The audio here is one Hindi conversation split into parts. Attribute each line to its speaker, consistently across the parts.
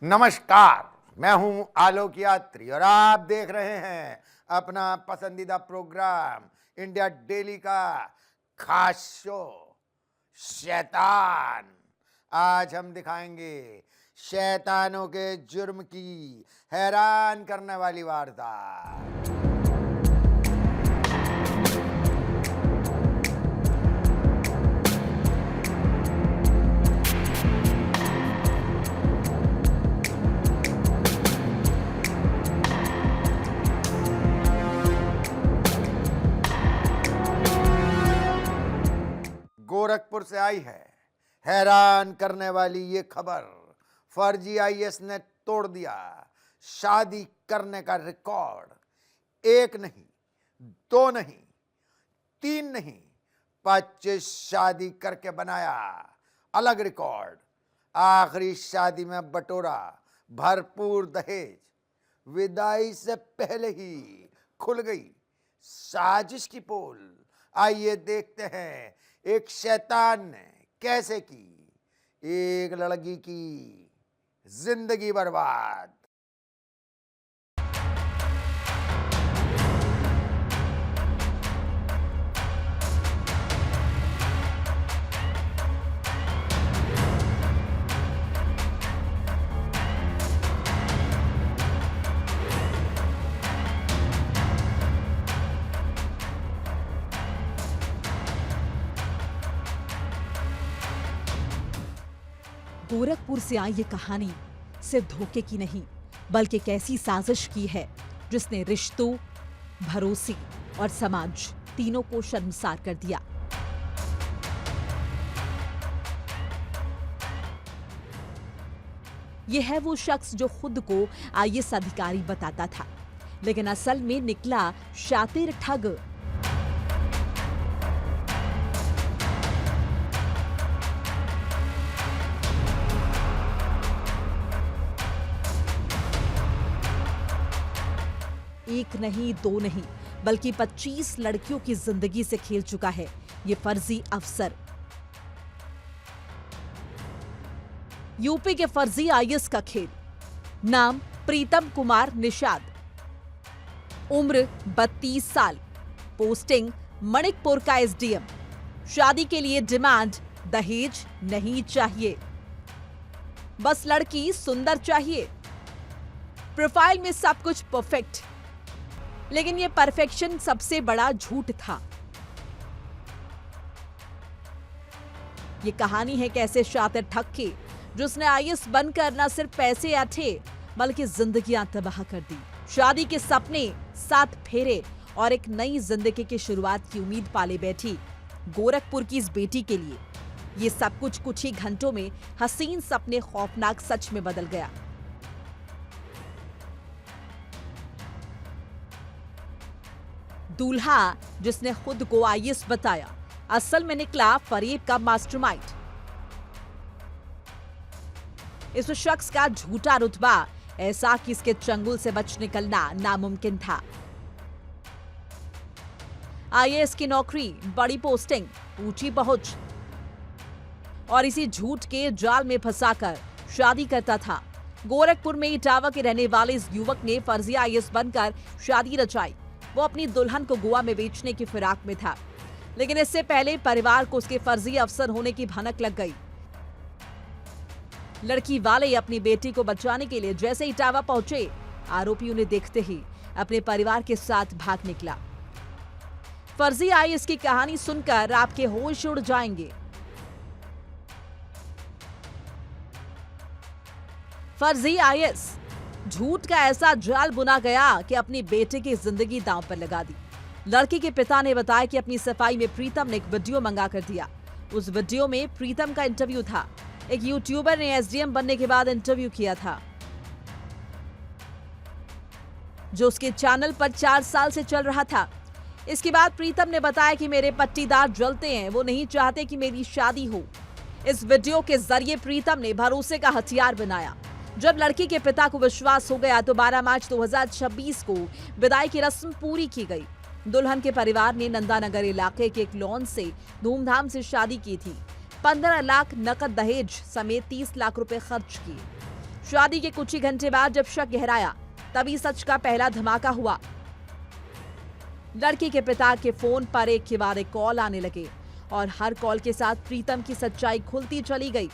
Speaker 1: नमस्कार, मैं हूं आलोक यात्री और आप देख रहे हैं अपना पसंदीदा प्रोग्राम इंडिया डेली का खास शो शैतान। आज हम दिखाएंगे शैतानों के जुर्म की हैरान करने वाली वारदात। गोरखपुर से आई है हैरान करने वाली ये खबर। फर्जी आईएएस ने तोड़ दिया शादी करने का रिकॉर्ड। एक नहीं, दो नहीं, तीन नहीं, 25 शादी करके बनाया अलग रिकॉर्ड। आखिरी शादी में बटोरा भरपूर दहेज। विदाई से पहले ही खुल गई साजिश की पोल। आइए देखते हैं एक शैतान ने कैसे की एक लड़की की जिंदगी बर्बाद।
Speaker 2: गोरखपुर से आई ये कहानी सिर्फ धोखे की नहीं, बल्कि एक ऐसी साजिश की है जिसने रिश्तों, भरोसे और समाज तीनों को शर्मसार कर दिया। यह है वो शख्स जो खुद को आईएएस अधिकारी बताता था, लेकिन असल में निकला शातिर ठग। एक नहीं, दो नहीं, बल्कि 25 लड़कियों की जिंदगी से खेल चुका है ये फर्जी अफसर। यूपी के फर्जी आईएएस का खेल। नाम प्रीतम कुमार निषाद, उम्र 32 साल, पोस्टिंग मणिकपुर का एसडीएम। शादी के लिए डिमांड दहेज नहीं चाहिए, बस लड़की सुंदर चाहिए। प्रोफाइल में सब कुछ परफेक्ट, लेकिन यह परफेक्शन सबसे बड़ा झूठ था। ये कहानी है कैसे शातिर ठग की जिसने आईएएस बनकर न सिर्फ पैसे ऐंठे बल्कि जिंदगियां तबाह कर दी। शादी के सपने, 7 फेरे और एक नई जिंदगी की शुरुआत की उम्मीद पाले बैठी गोरखपुर की इस बेटी के लिए ये सब कुछ ही घंटों में हसीन सपने खौफनाक सच में बदल गया। दूल्हा जिसने खुद को आईएएस बताया, असल में निकला फरेब का मास्टरमाइंड। इस शख्स का झूठा रुतबा ऐसा कि इसके चंगुल से बच निकलना नामुमकिन था। आईएएस की नौकरी, बड़ी पोस्टिंग, ऊंची पहुंच और इसी झूठ के जाल में फंसाकर शादी करता था। गोरखपुर में इटावा के रहने वाले इस युवक ने फर्जी आईएएस बनकर शादी रचाई। वो अपनी दुल्हन को गोवा में बेचने की फिराक में था, लेकिन इससे पहले परिवार को उसके फर्जी अफसर होने की भनक लग गई। लड़की वाले अपनी बेटी को बचाने के लिए जैसे इटावा पहुंचे, आरोपी उन्हें देखते ही अपने परिवार के साथ भाग निकला। फर्जी आईएएस की कहानी सुनकर आपके होश उड़ जाएंगे। फर्जी आईएएस, झूठ का ऐसा जाल बुना गया कि अपनी बेटे की जिंदगी दांव पर लगा दी। लड़की के पिता ने बताया कि अपनी सफाई में प्रीतम ने एक वीडियो मंगा कर दिया। उस वीडियो में प्रीतम का इंटरव्यू था। एक यूट्यूबर ने एसडीएम बनने के बाद इंटरव्यू किया था, जो उसके चैनल पर 4 साल से चल रहा था। इसके बाद प्रीतम ने बताया कि मेरे पट्टीदार जलते हैं, वो नहीं चाहते कि मेरी शादी हो। इस वीडियो के जरिए प्रीतम ने भरोसे का हथियार बनाया। जब लड़की के पिता को विश्वास हो गया तो 12 मार्च 2026 को विदाई की रस्म पूरी की गई। दुल्हन के परिवार ने नंदानगर इलाके के एक लॉन से धूमधाम से शादी की थी। 15 लाख नकद दहेज समेत 30 लाख रुपए खर्च किए। शादी के कुछ ही घंटे बाद जब शक गहराया, तभी सच का पहला धमाका हुआ। लड़की के पिता के फोन पर एक के बाद एक कॉल आने लगे और हर कॉल के साथ प्रीतम की सच्चाई खुलती चली गई।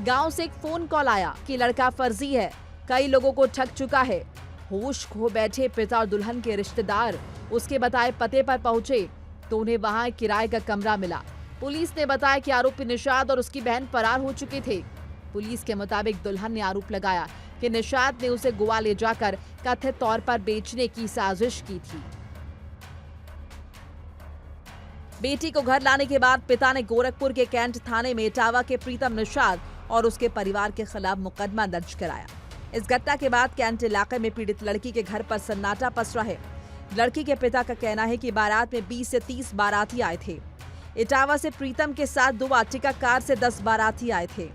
Speaker 2: गांव से एक फोन कॉल आया कि लड़का फर्जी है, कई लोगों को ठग चुका है। होश खो बैठे पिता और दुल्हन के रिश्तेदार उसके बताए पते पर पहुंचे तो उन्हें वहां एक किराए का कमरा मिला। पुलिस ने बताया कि आरोपी निषाद और उसकी बहन फरार हो चुके थे। पुलिस के मुताबिक दुल्हन ने आरोप लगाया कि निषाद ने उसे गोवा ले जाकर कथित तौर पर बेचने की साजिश की थी। बेटी को घर लाने के बाद पिता ने गोरखपुर के कैंट थाने में इटावा के प्रीतम निषाद और उसके परिवार के खिलाफ मुकदमा दर्ज कराया। इस घटना के बाद कैंट इलाके में पीड़ित लड़की के घर पर सन्नाटा पसरा है। लड़की के पिता का कहना है कि बारात में 20 से 30 बाराती आए थे। इटावा से प्रीतम के साथ 2 आर्टिका कार से 10 बाराती आए थे।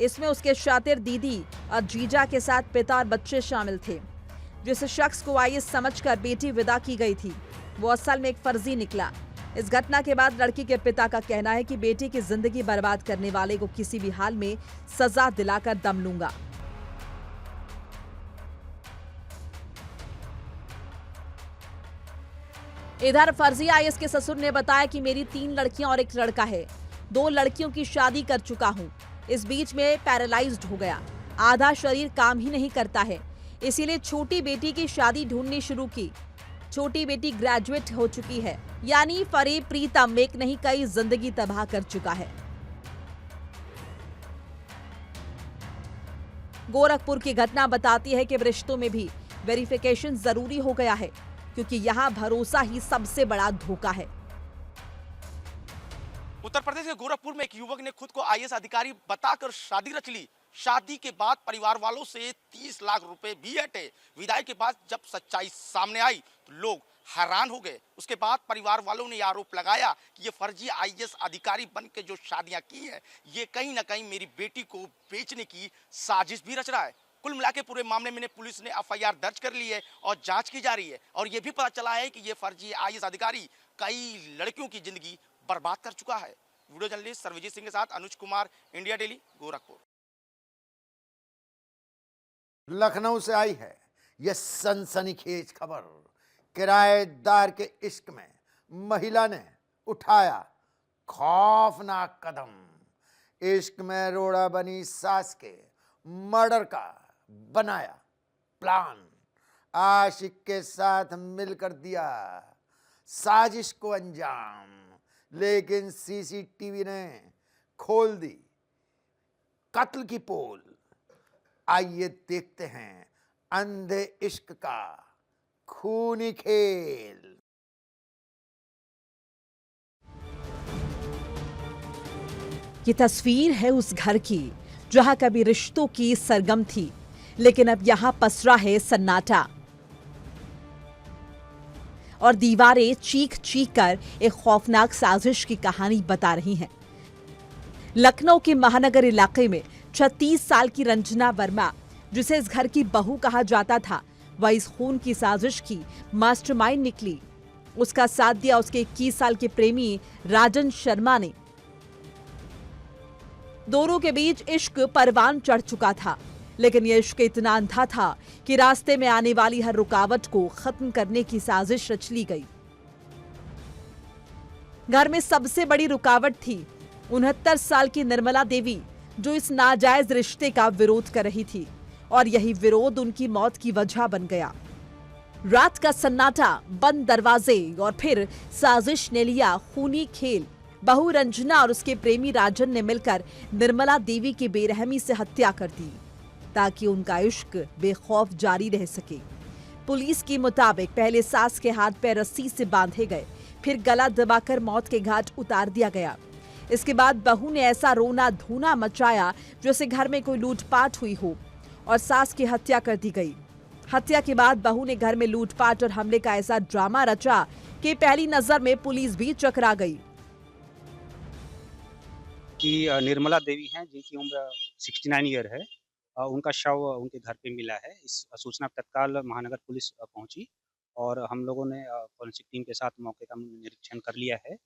Speaker 2: इसमें उसके शातिर दीदी और जीजा के साथ पिता और बच्चे शामिल थे। जिस शख्स को आईएएस समझकर बेटी विदा की गई थी, वो असल में एक फर्जी निकला। इस घटना के बाद लड़की के पिता का कहना है कि बेटी की जिंदगी बर्बाद करने वाले को किसी भी हाल में सजा दिलाकर दम लूंगा। इधर फर्जी आईएएस के ससुर ने बताया कि मेरी 3 लड़कियां और एक लड़का है। 2 लड़कियों की शादी कर चुका हूं। इस बीच में पैरालाइज्ड हो गया, आधा शरीर काम ही नहीं करता है, इसीलिए छोटी बेटी की शादी ढूंढनी शुरू की। छोटी बेटी ग्रेजुएट हो चुकी है, यानी फरेब प्रीतम एक नहीं कई जिंदगी तबाह कर चुका है। गोरखपुर की घटना बताती है कि रिश्तों में भी वेरिफिकेशन जरूरी हो गया है, क्योंकि यहाँ भरोसा ही सबसे बड़ा धोखा है।
Speaker 3: उत्तर प्रदेश के गोरखपुर में एक युवक ने खुद को आईएएस अधिकारी बताकर शादी रच ली। शादी के बाद परिवार वालों से 30 लाख रुपए भी हटे। विदाई के बाद जब सच्चाई सामने आई तो लोग हैरान हो गए। उसके बाद परिवार वालों ने आरोप लगाया कि ये फर्जी आईएएस अधिकारी बन के जो शादियां की है, ये कहीं ना कहीं मेरी बेटी को बेचने की साजिश भी रच रहा है। कुल मिला के पूरे मामले में पुलिस ने एफआईआर दर्ज कर ली है और जांच की जा रही है। और ये भी पता चला है कि ये फर्जी आईएएस अधिकारी कई लड़कियों की जिंदगी बर्बाद कर चुका है। वीडियो जर्नलिस्ट सर्वजीत सिंह के साथ अनुज कुमार, इंडिया डेली, गोरखपुर।
Speaker 1: लखनऊ से आई है यह सनसनीखेज खबर। किराएदार के इश्क में महिला ने उठाया खौफनाक कदम। इश्क में रोड़ा बनी सास के मर्डर का बनाया प्लान। आशिक के साथ मिलकर दिया साजिश को अंजाम, लेकिन सीसीटीवी ने खोल दी कत्ल की पोल। आइए देखते हैं अंधे इश्क का खूनी खेल।
Speaker 2: ये तस्वीर है उस घर की जहां कभी रिश्तों की सरगम थी, लेकिन अब यहां पसरा है सन्नाटा और दीवारें चीख चीख कर एक खौफनाक साजिश की कहानी बता रही हैं। लखनऊ के महानगर इलाके में 36 साल की रंजना वर्मा, जिसे इस घर की बहू कहा जाता था, वह इस खून की साजिश की मास्टरमाइंड निकली। उसका साथ दिया उसके 21 साल के प्रेमी राजन शर्मा ने। दोनों के बीच इश्क परवान चढ़ चुका था, लेकिन यह इश्क इतना अंधा था कि रास्ते में आने वाली हर रुकावट को खत्म करने की साजिश रच ली गई। घर में सबसे बड़ी रुकावट थी 69 साल की निर्मला देवी, जो इस नाजायज रिश्ते का विरोध कर रही थी, और यही विरोध उनकी मौत की वजह बन गया। रात का सन्नाटा, बंद दरवाजे और फिर साजिश ने लिया खूनी खेल। बहू रंजना और उसके प्रेमी राजन ने मिलकर निर्मला देवी की बेरहमी से हत्या कर दी ताकि उनका इश्क बेखौफ जारी रह सके। पुलिस के मुताबिक पहले सास के हाथ पैर रस्सी से बांधे गए, फिर गला दबाकर मौत के घाट उतार दिया गया। इसके बाद बहू ने ऐसा रोना धोना मचाया जैसे घर में कोई लूटपाट हुई हो, और सास की हत्या कर दी गई। हत्या के बाद बहू ने घर में लूटपाट और हमले का ऐसा ड्रामा रचा कि पहली नजर में पुलिस भी चकरा गई।
Speaker 4: कि निर्मला देवी हैं, जिनकी उम्र 69 ईयर है, उनका शव उनके घर पे मिला है। इस सूचना पे तत्काल महानगर पुलिस पहुंची और हम लोगों ने फॉरेंसिक टीम के साथ मौके का निरीक्षण कर लिया है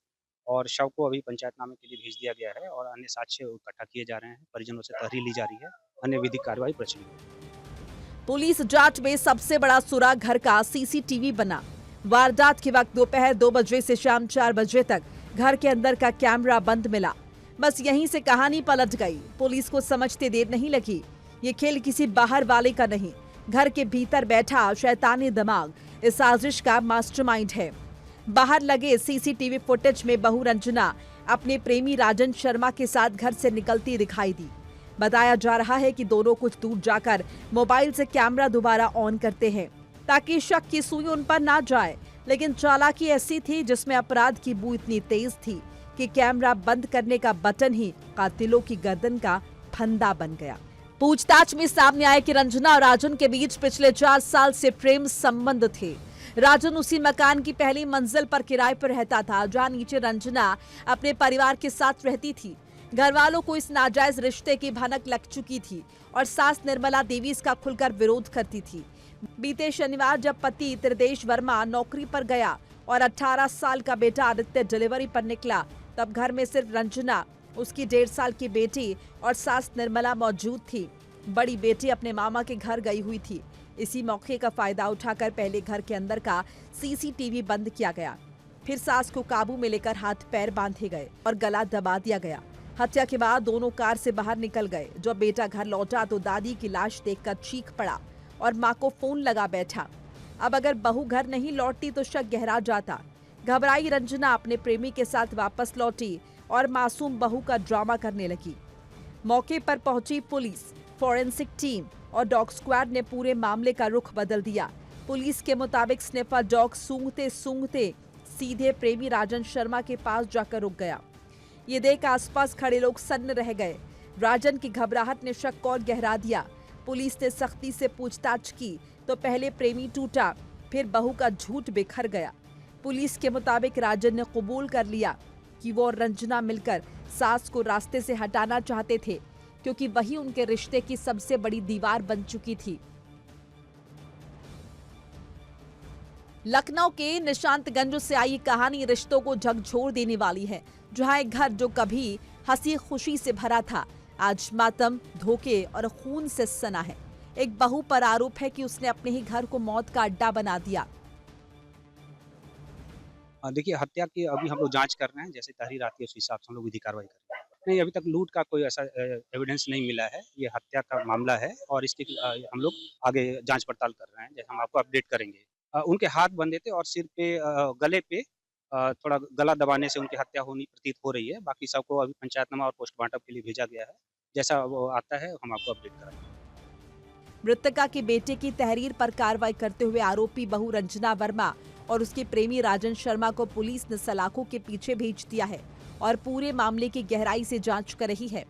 Speaker 4: और शव को अभी पंचायतनामे के लिए भेज दिया गया है और अन्य साक्ष्य इकट्ठा किए जा रहे हैं। परिजनों से तहरीर ली जा रही है। अन्य विधिक कार्रवाई प्रचलित है।
Speaker 2: पुलिस जांच में सबसे बड़ा सुराग घर का सीसीटीवी बना। वारदात के वक्त दोपहर 2 बजे से शाम 4 बजे तक घर के अंदर का कैमरा बंद मिला। बस यहीं से कहानी पलट गई। पुलिस को समझते देर नहीं लगी। ये खेल किसी बाहर वाले का नहीं, घर के भीतर बैठा शैतानी दिमाग इस साजिश का मास्टरमाइंड है। बाहर लगे सीसीटीवी फुटेज में बहू रंजना अपने प्रेमी राजन शर्मा के साथ घर से निकलती दिखाई दी। बताया जा रहा है कि दोनों कुछ दूर जाकर मोबाइल से कैमरा दोबारा ऑन करते हैं ताकि शक की सुई उन पर ना जाए, लेकिन चालाकी ऐसी थी जिसमें अपराध की बू इतनी तेज थी कि कैमरा बंद करने का बटन ही कातिलों की गर्दन का फंदा बन गया। पूछताछ में सामने आया कि रंजना और राजन के बीच पिछले 4 साल से प्रेम संबंध थे। राजन उसी मकान की पहली मंजिल पर किराए पर रहता था जहां नीचे रंजना अपने परिवार के साथ रहती थी। घर वालों को इस नाजायज रिश्ते की भनक लग चुकी थी और सास निर्मला देवी इसका खुलकर विरोध करती थी। बीते शनिवार जब पति त्रिदेश वर्मा नौकरी पर गया और 18 साल का बेटा आदित्य डिलीवरी पर निकला, तब घर में सिर्फ रंजना, उसकी 1.5 साल की बेटी और सास निर्मला मौजूद थी। बड़ी बेटी अपने मामा के घर गई हुई थी। इसी मौके का फायदा उठाकर पहले घर के अंदर का सीसीटीवी बंद किया गया, फिर सास को काबू में लेकर हाथ पैर बांधे गए और गला दबा दिया गया। हत्या के बाद दोनों कार से बाहर निकल गए। जब बेटा घर लौटा तो दादी की लाश देखकर चीख पड़ा और मां को फोन लगा बैठा। अब अगर बहू घर नहीं लौटती तो शक गहरा जाता। घबराई रंजना अपने प्रेमी के साथ वापस लौटी और मासूम बहू का ड्रामा करने लगी। मौके पर पहुंची पुलिस, फॉरेंसिक टीम और डॉग स्क्वाड ने पूरे मामले का रुख बदल दिया। पुलिस के मुताबिक स्निफर डॉग सूंघते सूंघते सीधे प्रेमी राजन शर्मा के पास जाकर रुक गया। ये देख आसपास खड़े लोग सन्न रह गए। राजन की घबराहट ने शक और गहरा दिया। पुलिस ने सख्ती से पूछताछ की तो पहले प्रेमी टूटा, फिर बहू का झूठ बिखर गया। पुलिस के मुताबिक राजन ने कबूल कर लिया कि वो और रंजना मिलकर सास को रास्ते से हटाना चाहते थे, क्योंकि वही उनके रिश्ते की सबसे बड़ी दीवार बन चुकी थी। लखनऊ के निशांतगंज से आई कहानी रिश्तों को झकझोर देने वाली है, जहां एक घर जो कभी हंसी खुशी से भरा था, आज मातम, धोखे और खून से सना है। एक बहू पर आरोप है कि उसने अपने ही घर को मौत का अड्डा बना दिया।
Speaker 4: देखिए, हत्या की अभी हम लोग जांच कर रहे हैं। जैसे तहरीर आती है उस हिसाब से हम लोग विधि कार्रवाई कर रहे हैं। नहीं, अभी तक लूट का कोई ऐसा एविडेंस नहीं मिला है। ये हत्या का मामला है और इसकी हम लोग आगे जांच पड़ताल कर रहे हैं। जैसे हम आपको अपडेट करेंगे। उनके हाथ बंधे थे और सिर पे गले पे थोड़ा गला दबाने से उनकी हत्या होनी प्रतीत हो रही है। बाकी सबको अभी पंचायतनामा और पोस्टमार्टम के लिए भेजा गया है। जैसा वो आता है हम आपको अपडेट कराएंगे।
Speaker 2: मृतका के बेटे की तहरीर पर कार्रवाई करते हुए आरोपी बहू रंजना वर्मा और उसके प्रेमी राजन शर्मा को पुलिस ने सलाखों के पीछे भेज दिया है और पूरे मामले की गहराई से जांच कर रही है।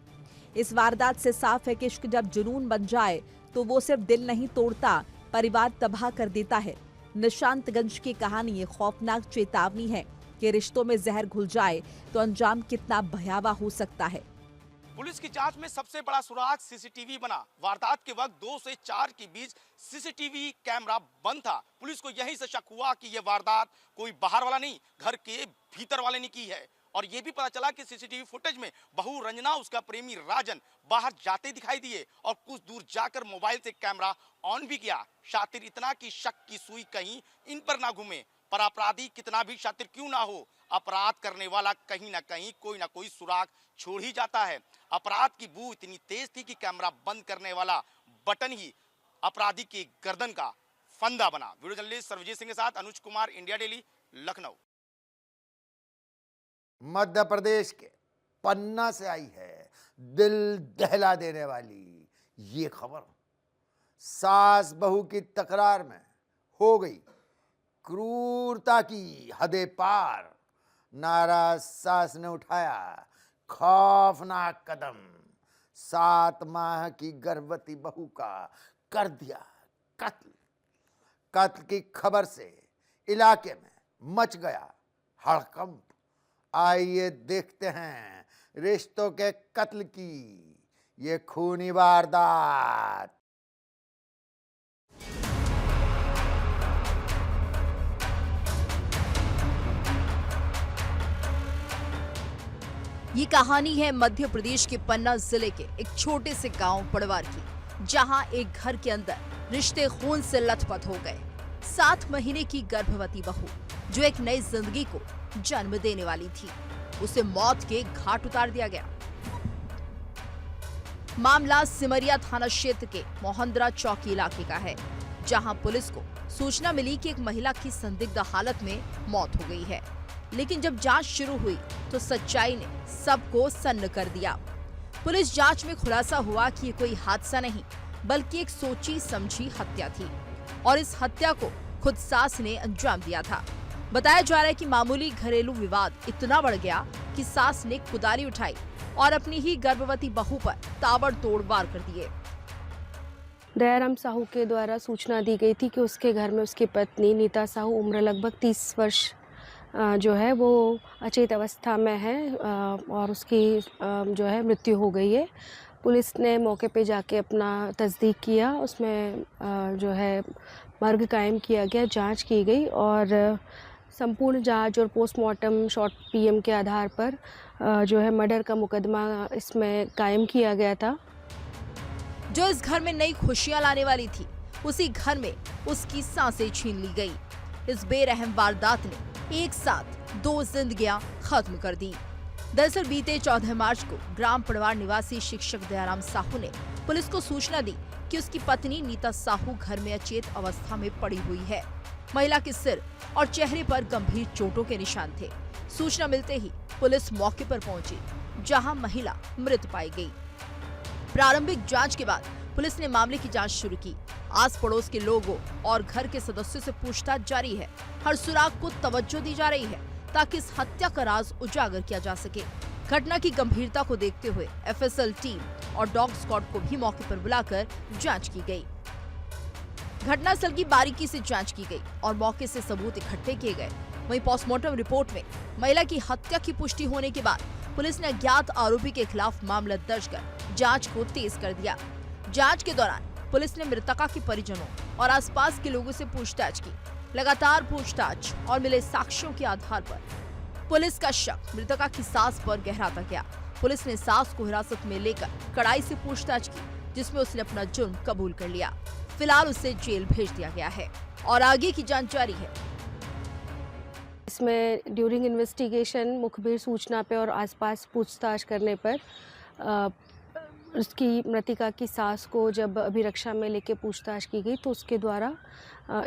Speaker 2: इस वारदात से साफ है कि इश्क जब जुनून बन जाए तो वो सिर्फ दिल नहीं तोड़ता, परिवार तबाह कर देता है। निशांतगंज की कहानी ये खौफनाक चेतावनी है कि रिश्तों में जहर घुल जाए तो अंजाम कितना भयावह हो सकता है।
Speaker 3: पुलिस की जांच में सबसे बड़ा सुराग सीसीटीवी बना। वारदात के वक्त 2 से 4 के बीच सीसीटीवी कैमरा बंद था। पुलिस को यहीं से शक हुआ कि यह वारदात कोई बाहर वाला नहीं, घर के भीतर वाले ने की है। और यह भी पता चला कि सीसीटीवी फुटेज में बहू रंजना, उसका प्रेमी राजन बाहर जाते दिखाई दिए और कुछ दूर जाकर मोबाइल से कैमरा ऑन भी किया। शातिर इतना कि शक की सुई कहीं इन पर ना घूमे। पर अपराधी कितना भी शातिर क्यों ना हो, अपराध करने वाला कहीं ना कहीं कोई ना कोई सुराग छोड़ ही जाता है। अपराध की बू इतनी तेज थी कि कैमरा बंद करने वाला बटन ही अपराधी की गर्दन का फंदा बना। वीडियो जर्नलिस्ट सर्वजीत सिंह के साथ अनुज कुमार, इंडिया डेली, लखनऊ।
Speaker 1: मध्य प्रदेश के पन्ना से आई है दिल दहला देने वाली ये खबर। सास बहू की तकरार में हो गई क्रूरता की हदें पार। नाराज सास ने उठाया खौफनाक कदम। 7 माह की गर्भवती बहू का कर दिया कत्ल। कत्ल की खबर से इलाके में मच गया हड़कंप। आइए देखते हैं रिश्तों के कत्ल की ये खूनी वारदात।
Speaker 2: ये कहानी है मध्य प्रदेश के पन्ना जिले के एक छोटे से गांव पड़वार की, जहां एक घर के अंदर रिश्ते खून से लथपथ हो गए। 7 महीने की गर्भवती बहू जो एक नई जिंदगी को जन्म देने वाली थी, उसे मौत के घाट उतार दिया गया। मामला सिमरिया थाना क्षेत्र के मोहंद्रा चौकी इलाके का है, जहां पुलिस को सूचना मिली कि एक महिला की संदिग्ध हालत में मौत हो गई है। लेकिन जब जांच शुरू हुई तो सच्चाई ने सबको सन्न कर दिया। पुलिस जांच में खुलासा हुआ कि ये कोई हादसा नहीं बल्कि एक सोची समझी हत्या थी और इस हत्या को खुद सास ने अंजाम दिया था। बताया जा रहा है कि मामूली घरेलू विवाद इतना बढ़ गया कि सास ने कुदाली उठाई और अपनी ही गर्भवती बहू पर ताबड़तोड़ वार कर दिए।
Speaker 5: दयाराम साहू के द्वारा सूचना दी गई थी कि उसके घर में उसकी पत्नी नीता साहू उम्र लगभग 30 वर्ष जो है वो अचेत अवस्था में है और उसकी जो है मृत्यु हो गई है। पुलिस ने मौके पे जाके अपना तस्दीक किया, उसमें जो है मर्ग कायम किया गया, जांच की गई और संपूर्ण जांच और पोस्टमार्टम शॉर्ट पीएम के आधार पर जो है मर्डर का मुकदमा इसमें कायम किया गया था।
Speaker 2: जो इस घर में नई खुशियां लाने वाली थी, उसी घर में उसकी सांसें छीन ली गई। इस बेरहम वारदात ने एक साथ 2 जिंदगियां खत्म कर दी। दरअसल बीते 14 मार्च को ग्राम पड़वार निवासी शिक्षक दयाराम साहू ने पुलिस को सूचना दी कि उसकी पत्नी नीता साहू घर में अचेत अवस्था में पड़ी हुई है। महिला के सिर और चेहरे पर गंभीर चोटों के निशान थे। सूचना मिलते ही पुलिस मौके पर पहुंची, जहां महिला मृत पाई गई। प्रारंभिक जांच के बाद पुलिस ने मामले की जांच शुरू की। आस पड़ोस के लोगों और घर के सदस्यों से पूछताछ जारी है। हर सुराग को तवज्जो दी जा रही है ताकि इस हत्या का राज उजागर किया जा सके। घटना की गंभीरता को देखते हुए एफएसएल टीम और डॉग स्क्वाड को भी मौके पर बुलाकर जांच की गई। घटनास्थल की बारीकी से जांच की गई और मौके से सबूत इकट्ठे किए गए। वहीं पोस्टमार्टम रिपोर्ट में महिला की हत्या की पुष्टि होने के बाद पुलिस ने अज्ञात आरोपी के खिलाफ मामला दर्ज कर जांच को तेज कर दिया। जांच के दौरान पुलिस ने मृतका के परिजनों और आसपास के लोगों से पूछताछ की। लगातार पूछताछ और मिले साक्ष्यों के आधार पर पुलिस का शक मृतका की सास पर गहराता गया। पुलिस ने सास को हिरासत में लेकर कड़ाई से पूछताछ की, जिसमें उसने अपना जुर्म कबूल कर लिया। फिलहाल उसे जेल भेज दिया गया है और आगे की जांच जारी है।
Speaker 5: इसमें ड्यूरिंग इन्वेस्टिगेशन मुखबिर सूचना पे और आसपास पूछताछ करने पर उसकी मृतिका की सास को जब अभिरक्षा में लेके पूछताछ की गई तो उसके द्वारा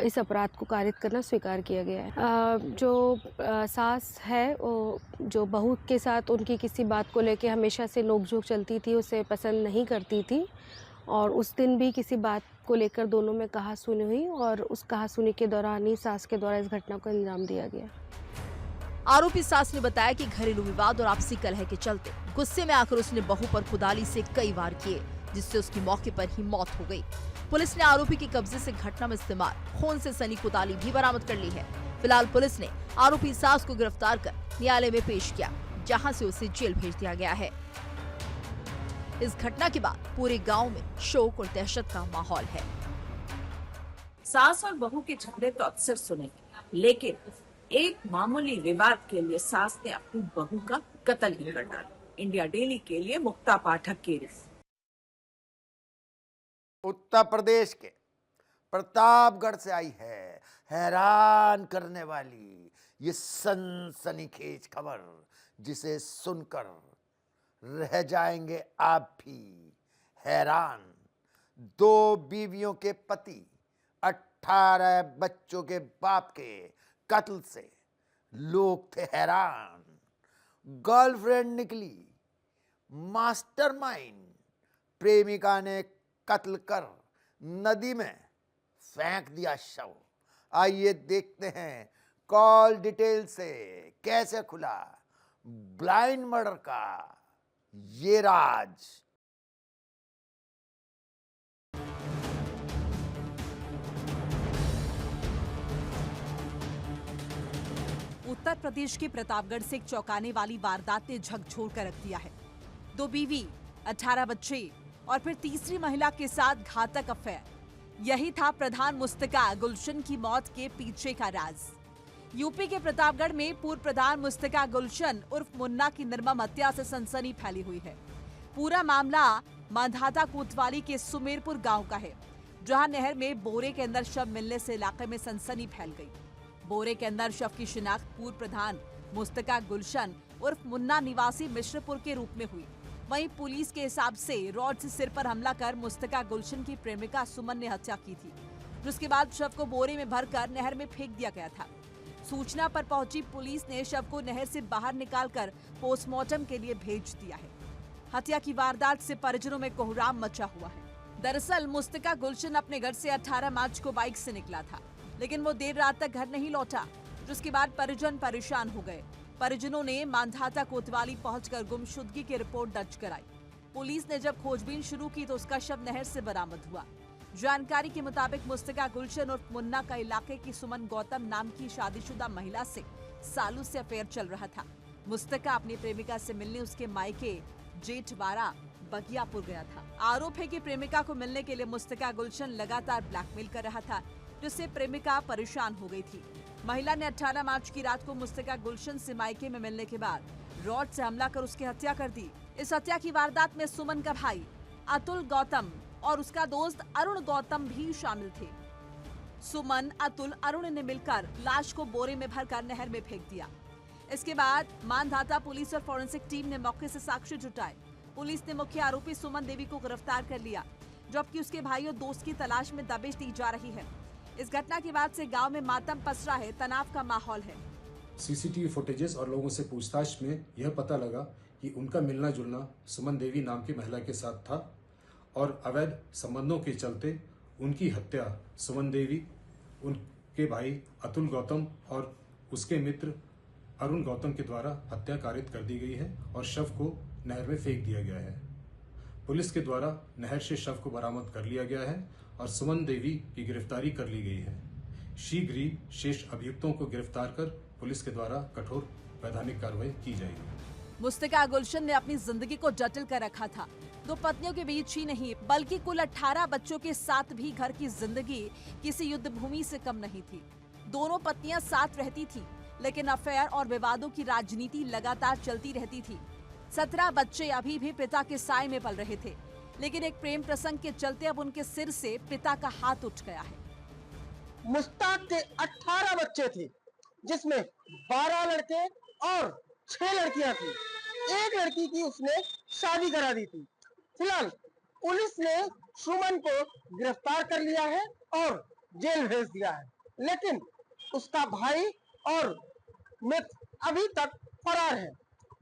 Speaker 5: इस अपराध को कारित करना स्वीकार किया गया है। जो सास है वो जो बहू के साथ उनकी किसी बात को लेके हमेशा से नोकझोंक चलती थी, उसे पसंद नहीं करती थी और उस दिन भी किसी बात को लेकर दोनों में कहा-सुनी हुई और उस कहा-सुनी के दौरान ही सास के द्वारा इस घटना को अंजाम दिया गया।
Speaker 2: आरोपी सास ने बताया कि घरेलू विवाद और आपसी कलह के चलते गुस्से में आकर उसने बहू पर कुदाली से कई वार किए, जिससे उसकी मौके पर ही मौत हो गई। पुलिस ने आरोपी के कब्जे से घटना में इस्तेमाल खून से सनी कुदाली भी बरामद कर ली है। फिलहाल पुलिस ने आरोपी सास को गिरफ्तार कर न्यायालय में पेश किया, जहां से उसे जेल भेज दिया गया है। इस घटना के बाद पूरे गांव में शोक और दहशत का माहौल है।
Speaker 6: सास और बहू के झगड़े तो अक्सर सुने, लेकिन एक मामूली विवाद के लिए सास ने अपनी बहू का कत्ल ही कर डाला। इंडिया डेली के लिए मुक्ता पाठक की रिपोर्ट।
Speaker 1: उत्तर प्रदेश के प्रतापगढ़ से आई है हैरान करने वाली ये सनसनीखेज खबर, जिसे सुनकर रह जाएंगे आप भी हैरान। 2 बीवियों के पति 18 बच्चों के बाप के कत्ल से लोग थे हैरान। गर्लफ्रेंड निकली मास्टरमाइंड, प्रेमिका ने कत्ल कर नदी में फेंक दिया शव। आइए देखते हैं कॉल डिटेल से कैसे खुला ब्लाइंड मर्डर का ये राज।
Speaker 2: उत्तर प्रदेश के प्रतापगढ़ से एक चौंकाने वाली वारदात ने झकझोर कर रख दिया है। 2 बीवी, 18 बच्चे और फिर तीसरी महिला के साथ घातक अफेयर। यही था प्रधान मुस्तका गुलशन की मौत के पीछे का राज। यूपी के प्रतापगढ़ में पूर्व प्रधान मुस्तका गुलशन उर्फ मुन्ना की निर्मम हत्या से सनसनी फैली हुई है। पूरा मामला मांधाता कोतवाली के सुमेरपुर गांव का है, जहां नहर में बोरे के अंदर शव मिलने से इलाके में सनसनी फैल गई। बोरे के अंदर शव की शिनाख्त पूर्व प्रधान मुस्तका गुलशन उर्फ मुन्ना निवासी मिश्रपुर के रूप में हुई। वहीं पुलिस के हिसाब से रॉड से सिर पर हमला कर मुस्तका गुलशन की प्रेमिका सुमन ने हत्या की थी, जिसके बाद शव को बोरे में भरकर नहर में फेंक दिया गया था। सूचना पर पहुंची पुलिस ने शव को नहर से बाहर निकालकर पोस्टमार्टम के लिए भेज दिया है। हत्या की वारदात से परिजनों में कोहराम मचा हुआ है। दरअसल मुस्तका गुलशन अपने घर से 18 मार्च को बाइक से निकला था, लेकिन वो देर रात तक घर नहीं लौटा, जिसके बाद परिजन परेशान हो गए। परिजनों ने मांधाता कोतवाली पहुंचकर गुमशुदगी की रिपोर्ट दर्ज कराई। पुलिस ने जब खोजबीन शुरू की तो उसका शव नहर से बरामद हुआ। जानकारी के मुताबिक मुस्तका गुलशन और मुन्ना का इलाके की सुमन गौतम नाम की शादीशुदा महिला से सालों से अफेयर चल रहा था। मुस्तका अपनी प्रेमिका से मिलने उसके मायके जेठवाड़ा बगियापुर गया था। आरोप है कि प्रेमिका को मिलने के लिए मुस्तका गुलशन लगातार ब्लैकमेल कर रहा था, जिससे प्रेमिका परेशान हो गई थी। महिला ने 18 मार्च की रात को मुस्तका गुलशन से मायके में मिलने के बाद रॉड से हमला कर उसकी हत्या कर दी। इस हत्या की वारदात में सुमन का भाई अतुल गौतम और उसका दोस्त अरुण गौतम भी शामिल थे। सुमन, अतुल, अरुण ने मिलकर लाश को बोरे में भरकर नहर में फेंक दिया। इसके बाद मानधाता पुलिस और फॉरेंसिक टीम ने मौके से साक्ष्य जुटाए। पुलिस ने मुख्य आरोपी सुमन देवी को गिरफ्तार कर लिया, जबकि उसके भाई और दोस्त की तलाश में दबिश दी जा रही है। इस घटना के बाद से गांव में मातम पसरा है, तनाव का माहौल है।
Speaker 7: सीसीटीवी फुटेजेस और लोगों से पूछताछ में यह पता लगा कि उनका मिलना जुलना सुमन देवी नाम की महिला के साथ था और अवैध संबंधों के चलते उनकी हत्या सुमन देवी, उनके भाई अतुल गौतम और उसके मित्र अरुण गौतम के द्वारा हत्या कारित कर दी गई है और शव को नहर में फेंक दिया गया है। पुलिस के द्वारा नहर से शव को बरामद कर लिया गया है और सुमन देवी की गिरफ्तारी कर ली गई है। शीघ्र ही शेष अभियुक्तों को गिरफ्तार कर पुलिस के द्वारा कठोर वैधानिक कार्रवाई की जाएगी।
Speaker 2: मुस्तका गुलशन ने अपनी जिंदगी को जटिल कर रखा था। 2 पत्नियों के बीच ही नहीं बल्कि कुल 18 बच्चों के साथ भी घर की जिंदगी किसी युद्ध भूमि से कम नहीं थी। दोनों पत्नियां साथ रहती थी, लेकिन अफेयर और विवादों की राजनीति लगातार चलती रहती थी। 17 बच्चे अभी भी पिता के साए में पल रहे थे, लेकिन एक प्रेम प्रसंग के चलते अब उनके सिर से पिता का हाथ उठ गया है।
Speaker 8: मुश्ताक के 18 बच्चे थे, जिसमें 12 लड़के और 6 लड़कियां थी। एक लड़की की उसने शादी करा दी थी। फिलहाल पुलिस ने सुमन को गिरफ्तार कर लिया है और जेल भेज दिया है, लेकिन उसका भाई और मित्र अभी तक फरार है।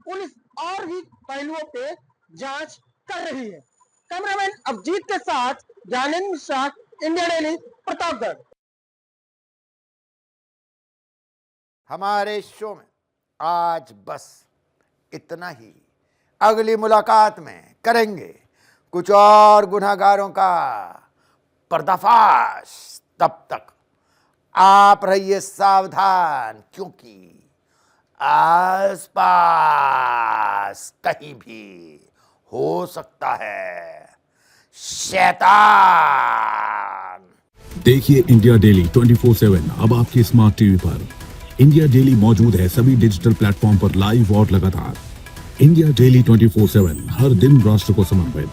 Speaker 8: पुलिस और भी पहलुओं पे जांच कर रही है। कैमरामैन अभिजीत के साथ ज्ञानेंद्र मिश्रा, इंडिया डेली, प्रतापगढ़।
Speaker 1: हमारे शो में आज बस इतना ही। अगली मुलाकात में करेंगे कुछ और गुनहगारों का पर्दाफाश। तब तक आप रहिए सावधान, क्योंकि आसपास कहीं भी हो सकता है शैतान।
Speaker 9: देखिए इंडिया डेली 24/7 अब आपके स्मार्ट टीवी पर। इंडिया डेली मौजूद है सभी डिजिटल प्लेटफॉर्म पर लाइव और लगातार। इंडिया डेली 24/7 हर दिन राष्ट्र को समर्पित।